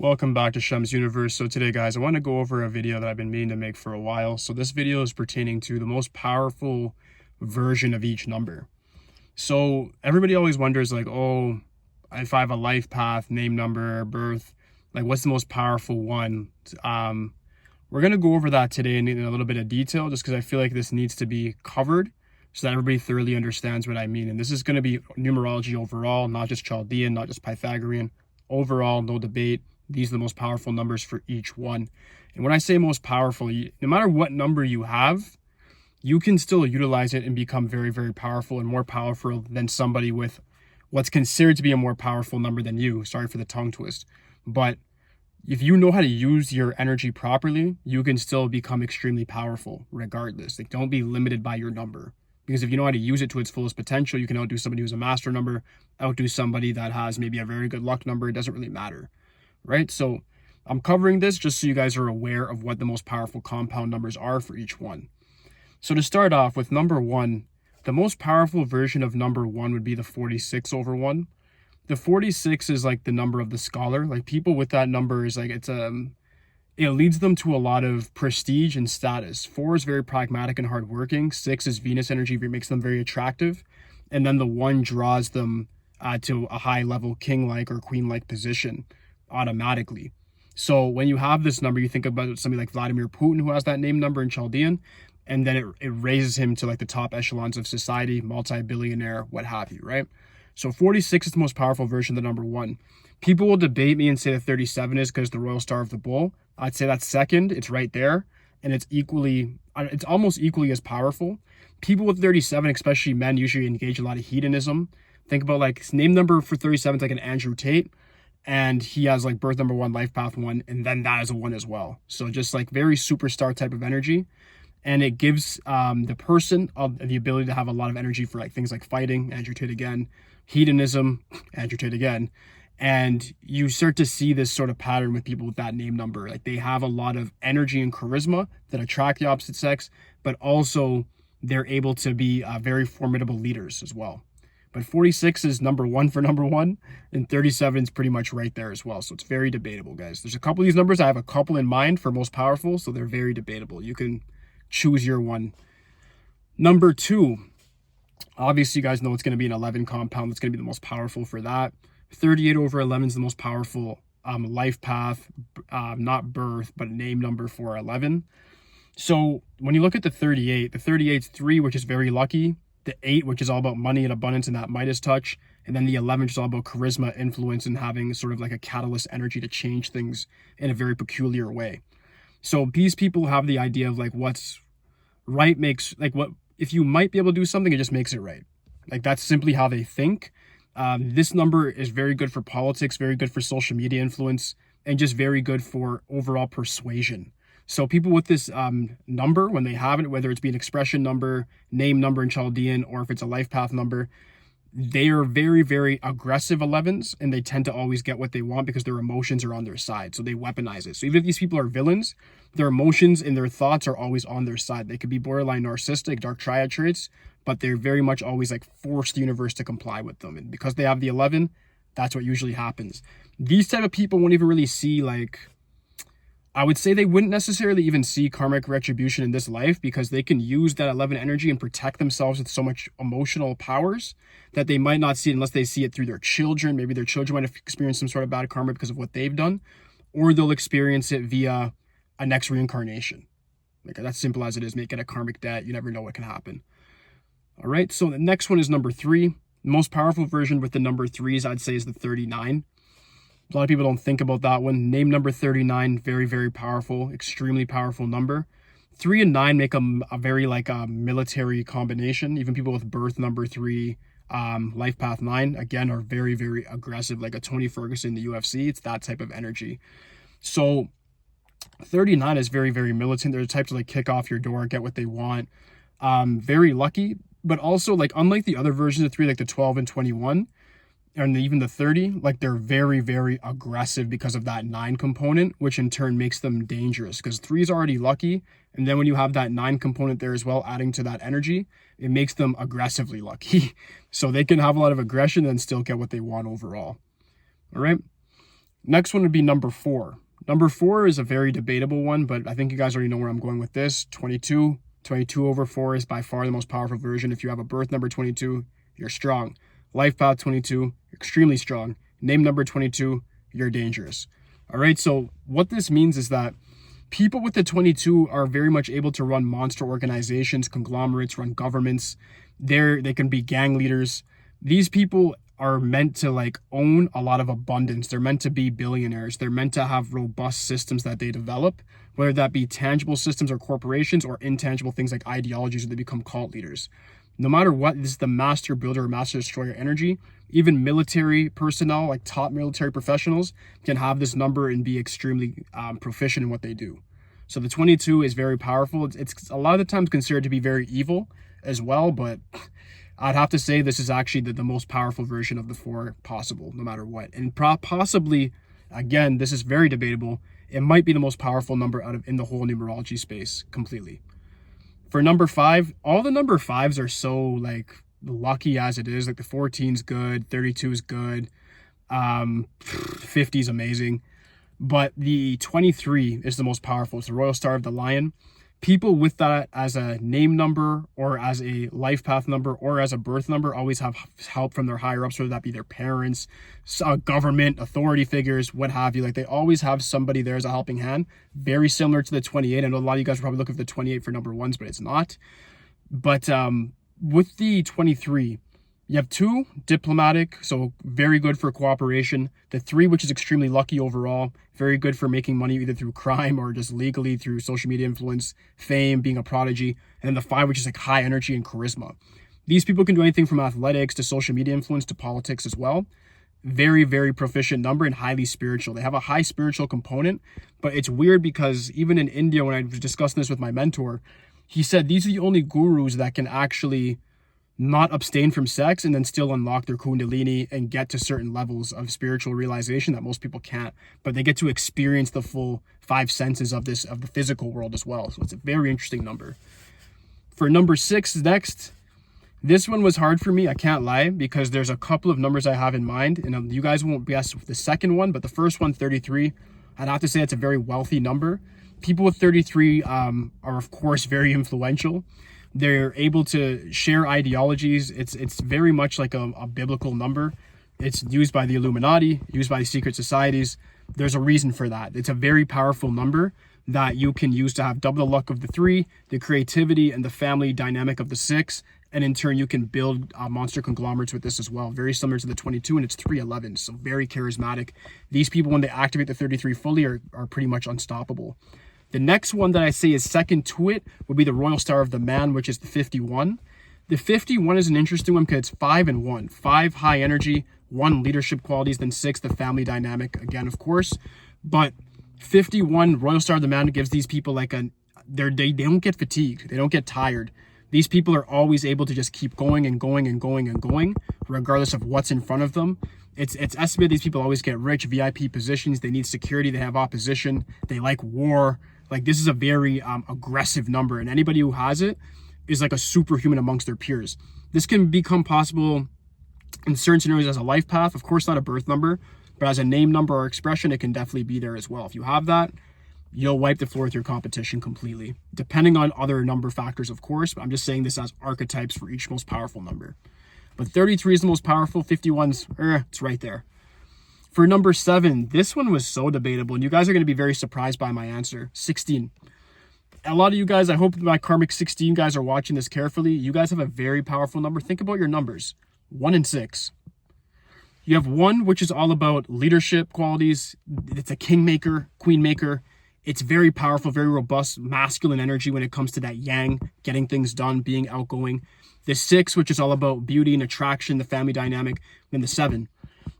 Welcome back to Shem's Universe. So today, guys, I want to go over a video that I've been meaning to make for a while. So this video is pertaining to the most powerful version of each number. So everybody always wonders, like, oh, if I have a life path, name, number, birth, like, what's the most powerful one? We're going to go over that today in a little bit of detail, just because I feel like this needs to be covered so that everybody thoroughly understands what I mean. And this is going to be numerology overall, not just Chaldean, not just Pythagorean. Overall, no debate. These are the most powerful numbers for each one. And when I say most powerful, no matter what number you have, you can still utilize it and become very, very powerful and more powerful than somebody with what's considered to be a more powerful number than you. Sorry for the tongue twist. But if you know how to use your energy properly, you can still become extremely powerful regardless. Like, don't be limited by your number. Because if you know how to use it to its fullest potential, you can outdo somebody who's a master number, outdo somebody that has maybe a very good luck number. It doesn't really matter. Right? So I'm covering this just so you guys are aware of what the most powerful compound numbers are for each one. So to start off with number one, the most powerful version of number one would be the 46 over 1. The 46 is like the number of the scholar. Like, people with that number is like, it leads them to a lot of prestige and status. 4 is very pragmatic and hardworking. 6 is Venus energy, makes them very attractive. And then the 1 draws them to a high level king-like or queen-like position automatically. So when you have this number, you think about somebody like Vladimir Putin, who has that name number in Chaldean, and then it raises him to like the top echelons of society, multi-billionaire, what have you, right? So 46 is the most powerful version of the number one. People will debate me and say that 37 is because the Royal Star of the Bull. I'd say that's second. It's right there. And it's almost equally as powerful. People with 37, especially men, usually engage a lot of hedonism. Think about, like, his name number for 37 is like an Andrew Tate. And he has like birth number 1, life path 1, and then that is a 1 as well. So just like very superstar type of energy. And it gives the person the ability to have a lot of energy for like things like fighting, Andrew Tate again, hedonism, Andrew Tate again. And you start to see this sort of pattern with people with that name number. Like, they have a lot of energy and charisma that attract the opposite sex, but also they're able to be very formidable leaders as well. But 46 is number one for number one, and 37 is pretty much right there as well. So it's very debatable, guys. There's a couple of these numbers. I have a couple in mind for most powerful, so they're very debatable. You can choose your one. Number two, obviously you guys know it's going to be an 11 compound. That's going to be the most powerful for that. 38 over 11 is the most powerful life path, not birth, but name number for 11. So when you look at the 38 is 3, which is very lucky. The 8, which is all about money and abundance and that Midas touch. And then the 11, which is all about charisma, influence, and having sort of like a catalyst energy to change things in a very peculiar way. So these people have the idea of like what's right makes, like, what, if you might be able to do something, it just makes it right. Like, that's simply how they think. This number is very good for politics, very good for social media influence, and just very good for overall persuasion. So people with this number, when they have it, whether it's be an expression number, name number in Chaldean, or if it's a life path number, they are very, very aggressive 11s, and they tend to always get what they want because their emotions are on their side. So they weaponize it. So even if these people are villains, their emotions and their thoughts are always on their side. They could be borderline narcissistic, dark triad traits, but they're very much always like force the universe to comply with them. And because they have the 11, that's what usually happens. These type of people won't even really see, like, I would say they wouldn't necessarily even see karmic retribution in this life, because they can use that 11 energy and protect themselves with so much emotional powers that they might not see it unless they see it through their children. Maybe their children might have experienced some sort of bad karma because of what they've done, or they'll experience it via a next reincarnation. Like, that's simple as it is. Make it a karmic debt. You never know what can happen. All right. So the next one is number 3. The most powerful version with the number 3s, I'd say, is the 39. A lot of people don't think about that one. Name number 39, very, very powerful, extremely powerful number. 3 and 9 make a very like a military combination. Even people with birth number 3, life path 9, again, are very, very aggressive, like a Tony Ferguson in the UFC. It's that type of energy. So 39 is very, very militant. They're the type to like kick off your door, get what they want. Very lucky, but also, like, unlike the other versions of 3, like the 12 and 21, and even the 30, like, they're very, very aggressive because of that 9 component, which in turn makes them dangerous, because 3 is already lucky. And then when you have that 9 component there as well, adding to that energy, it makes them aggressively lucky. So they can have a lot of aggression and still get what they want overall. All right. Next one would be number 4. Number 4 is a very debatable one, but I think you guys already know where I'm going with this. 22. 22 over 4 is by far the most powerful version. If you have a birth number 22, you're strong. Life path 22, extremely strong. Name number 22, you're dangerous. All right, so what this means is that people with the 22 are very much able to run monster organizations, conglomerates, run governments. They can be gang leaders. These people are meant to like own a lot of abundance. They're meant to be billionaires. They're meant to have robust systems that they develop, whether that be tangible systems or corporations, or intangible things like ideologies where they become cult leaders. No matter what, this is the master builder or master destroyer energy. Even military personnel, like top military professionals, can have this number and be extremely proficient in what they do. So the 22 is very powerful. It's a lot of the times considered to be very evil as well, but I'd have to say this is actually the most powerful version of the 4 possible, no matter what. And possibly, again, this is very debatable, it might be the most powerful number out of in the whole numerology space completely. For number 5, all the number 5s are so like lucky as it is. Like the 14 is good, 32 is good, 50 is amazing, but the 23 is the most powerful. It's the Royal Star of the Lion. People with that as a name number or as a life path number or as a birth number always have help from their higher ups, whether that be their parents, government, authority figures, what have you. Like they always have somebody there as a helping hand. Very similar to the 28. I know a lot of you guys are probably looking for the 28 for number 1s, but it's not. But with the 23, you have 2, diplomatic, so very good for cooperation. The 3, which is extremely lucky overall, very good for making money either through crime or just legally through social media influence, fame, being a prodigy. And then the 5, which is like high energy and charisma. These people can do anything from athletics to social media influence to politics as well. Very, very proficient number and highly spiritual. They have a high spiritual component, but it's weird because even in India, when I was discussing this with my mentor, he said these are the only gurus that can actually not abstain from sex and then still unlock their kundalini and get to certain levels of spiritual realization that most people can't, but they get to experience the full 5 senses of the physical world as well. So it's a very interesting number. For number 6 next, this one was hard for me, I can't lie, because there's a couple of numbers I have in mind, and you guys won't guess the second one, but the first one, 33, I'd have to say it's a very wealthy number. People with 33 are of course very influential. They're able to share ideologies. It's very much like a biblical number. It's used by the Illuminati, used by secret societies. There's a reason for that. It's a very powerful number that you can use to have double the luck of the 3, the creativity and the family dynamic of the 6. And in turn, you can build monster conglomerates with this as well. Very similar to the 22, and it's 311, so very charismatic. These people, when they activate the 33 fully, are pretty much unstoppable. The next one that I say is second to it would be the Royal Star of the Man, which is the 51. The 51 is an interesting one because it's 5 and 1. 5 high energy, 1 leadership qualities, then 6 the family dynamic again, of course. But 51 Royal Star of the Man gives these people like they don't get fatigued. They don't get tired. These people are always able to just keep going and going and going and going, regardless of what's in front of them. It's estimated these people always get rich, VIP positions. They need security. They have opposition. They like war. Like this is a very aggressive number, and anybody who has it is like a superhuman amongst their peers. This can become possible in certain scenarios as a life path. Of course, not a birth number, but as a name number or expression, it can definitely be there as well. If you have that, you'll wipe the floor with your competition completely, depending on other number factors, of course. But I'm just saying this as archetypes for each most powerful number. But 33 is the most powerful. 51's, it's right there. For number 7, this one was so debatable, and you guys are going to be very surprised by my answer. 16. A lot of you guys, I hope my karmic 16 guys are watching this carefully. You guys have a very powerful number. Think about your numbers. 1 and 6. You have 1, which is all about leadership qualities. It's a kingmaker, queenmaker. It's very powerful, very robust, masculine energy when it comes to that yang, getting things done, being outgoing. The 6, which is all about beauty and attraction, the family dynamic. Then the 7.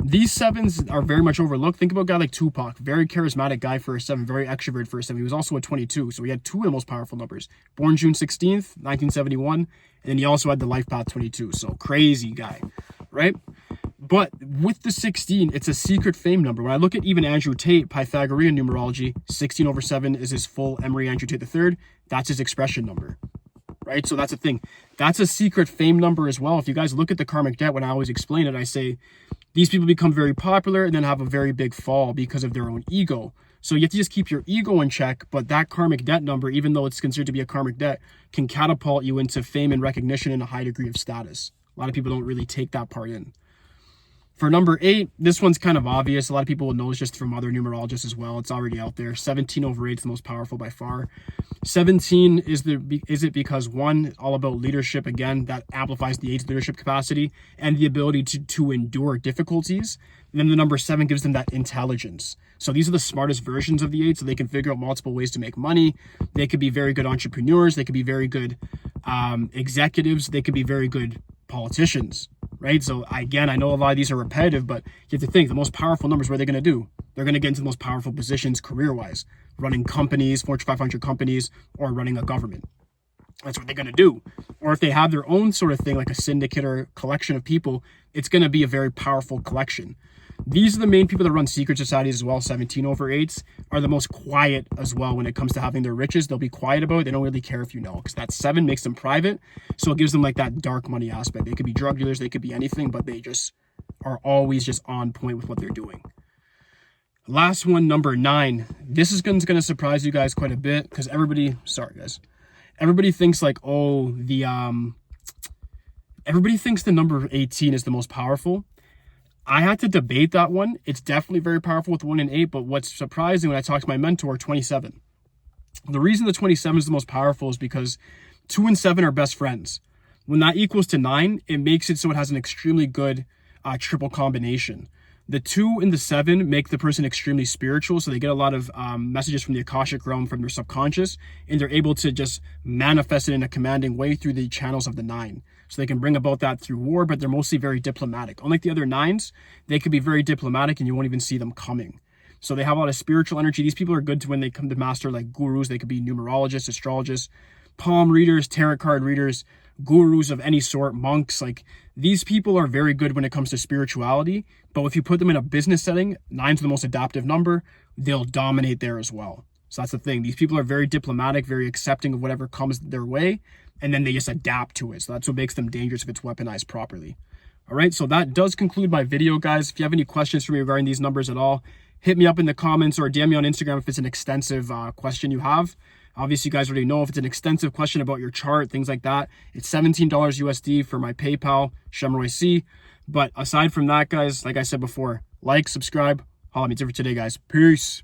These 7s are very much overlooked. Think about a guy like Tupac, very charismatic guy for a 7, very extrovert for a 7. He was also a 22, so he had 2 of the most powerful numbers. Born June 16th, 1971, and then he also had the life path 22, so crazy guy, right? But with the 16, it's a secret fame number. When I look at even Andrew Tate, Pythagorean numerology, 16 over 7 is his full Emery Andrew Tate III. That's his expression number, right? So that's the thing. That's a secret fame number as well. If you guys look at the karmic debt, when I always explain it, I say these people become very popular and then have a very big fall because of their own ego. So you have to just keep your ego in check, but that karmic debt number, even though it's considered to be a karmic debt, can catapult you into fame and recognition and a high degree of status. A lot of people don't really take that part in. For number 8, this one's kind of obvious. A lot of people will know it's just from other numerologists as well. It's already out there. 17/8 is the most powerful by far. 17 is it because 1, all about leadership. Again, that amplifies the 8's leadership capacity and the ability to endure difficulties. And then the number 7 gives them that intelligence. So these are the smartest versions of the 8, so they can figure out multiple ways to make money. They could be very good entrepreneurs. They could be very good executives. They could be very good politicians, right? So again, I know a lot of these are repetitive, but you have to think the most powerful numbers, what are they going to do? They're going to get into the most powerful positions career-wise, running companies, Fortune 500 companies, or running a government. That's what they're going to do. Or if they have their own sort of thing, like a syndicate or collection of people, it's going to be a very powerful collection. These are the main people that run secret societies as well. 17/8s are the most quiet as well when it comes to having their riches. They'll be quiet about it. They don't really care if you know, because that 7 makes them private. So it gives them like that dark money aspect. They could be drug dealers, they could be anything, but they just are always just on point with what they're doing. Last one, number 9. This is going to surprise you guys quite a bit, because everybody thinks like, oh, everybody thinks the number 18 is the most powerful. I had to debate that one. It's definitely very powerful with 1 and 8, but what's surprising when I talked to my mentor, 27. The reason the 27 is the most powerful is because 2 and 7 are best friends. When that equals to 9, it makes it so it has an extremely good triple combination. The 2 and the 7 make the person extremely spiritual, so they get a lot of messages from the Akashic realm, from their subconscious, and they're able to just manifest it in a commanding way through the channels of the 9. So they can bring about that through war, but they're mostly very diplomatic. Unlike the other 9s, they could be very diplomatic and you won't even see them coming. So they have a lot of spiritual energy. These people are good to when they come to master like gurus. They could be numerologists, astrologists, palm readers, tarot card readers, gurus of any sort, monks. Like these people are very good when it comes to spirituality, but if you put them in a business setting, 9's the most adaptive number, they'll dominate there as well. So that's the thing. These people are very diplomatic, very accepting of whatever comes their way, and then they just adapt to it. So that's what makes them dangerous if it's weaponized properly. All right, so that does conclude my video, guys. If you have any questions for me regarding these numbers at all, hit me up in the comments or DM me on Instagram if it's an extensive question you have. Obviously, you guys already know if it's an extensive question about your chart, things like that, it's $17 USD for my PayPal, Shemroy C. But aside from that, guys, like I said before, like, subscribe, holla at me. It's it for today, guys. Peace.